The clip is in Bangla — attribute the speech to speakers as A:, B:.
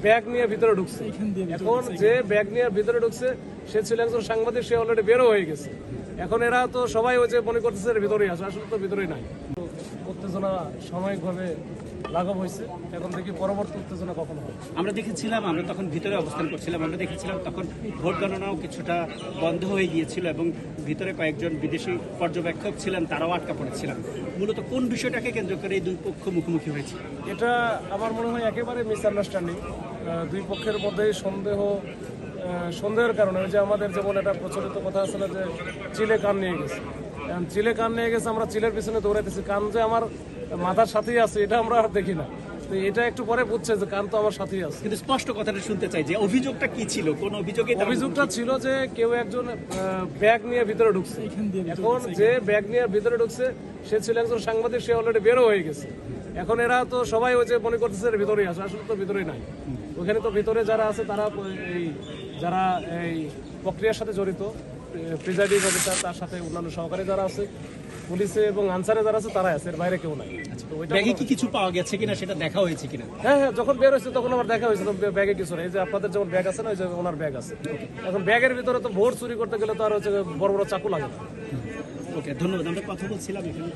A: ব্যাগ নিয়ে ভিতরে ঢুকছে। এখন যে ব্যাগ নিয়ে ভিতরে ঢুকছে সে ছিল একজন সাংবাদিক, সে অলরেডি বেরো হয়ে গেছে। এখন এরা তো সবাই ওই যে মনে করতেছে এর ভিতরেই আছে, আসলে তো ভিতরেই নাই। উত্তেজনা সাময়িকভাবে লাঘব হয়েছে, এখন দেখি পরবর্তী উত্তেজনা কখন হয়।
B: আমরা দেখেছিলাম, আমরা তখন ভিতরে অবস্থান করছিলাম, আমরা দেখেছিলাম তখন ভোট গণনাও কিছুটা বন্ধ হয়ে গিয়েছিল এবং ভিতরে কয়েকজন বিদেশি পর্যবেক্ষক ছিলেন, তারাও আটকা পড়েছিলেন। মূলত কোন বিষয়টাকে কেন্দ্র করে এই দুই পক্ষ মুখোমুখি হয়েছে?
A: এটা আমার মনে হয় একেবারে মিসআন্ডারস্ট্যান্ডিং। দুই পক্ষের মধ্যেই সন্দেহের কারণে, ওই যে আমাদের যেমন একটা প্রচলিত কথা আছে না, যে চিলে কান নিয়ে গেছে। এখন চিলে কান নিয়ে গেছে, আমরা চিলের পিছনে দৌড়াইতেছি, কান যে আমার মাথার সাথেই আছে এটা আমরা আর দেখি না। তো এটা একটু পরে বুঝছে যে কান তো আমার সাথেই আছে।
B: কিন্তু স্পষ্ট কথাটা শুনতে চাই যে অভিযোগটা কি ছিল, কোন অভিযোগে?
A: অভিযোগটা ছিল যে কেউ একজন ব্যাগ নিয়ে ভিতরে ঢুকছে। এখন যে ব্যাগ নিয়ে ভিতরে ঢুকছে সে ছিল একজন সাংবাদিক, সে অলরেডি বেরো হয়ে গেছে। এখন এরা তো সবাই ওই যে মনে করতেছে এর ভিতরেই আছে, আসলে তো ভিতরেই নাই। ওখানে তো ভিতরে যারা আছে তারা যারা এই প্রক্রিয়ার সাথে জড়িত, প্রিজাইডিং অফিসার, তার সাথে অন্যান্য সহকারী যারা আছে, পুলিশে এবং আনসারে যারা আছে তারাই আছে, এর বাইরে কেউ নাই। তো ওইটা
B: ব্যাগে কি কিছু পাওয়া গেছে কিনা সেটা দেখা হয়েছে কিনা?
A: হ্যাঁ, যখন বের হয়েছে তখন আমার দেখা হয়েছিল ব্যাগে কিছু নেই। এই যে আপনাদের যেমন ব্যাগ আছে না, ওই যে ওনার ব্যাগ আছে। এখন ব্যাগের ভিতরে তো ভোট চুরি করতে গেলে তো আর হচ্ছে বড় বড় চাকু লাগে না।
B: ওকে, ধন্যবাদ। আমরা কথা বলছিলাম এখানে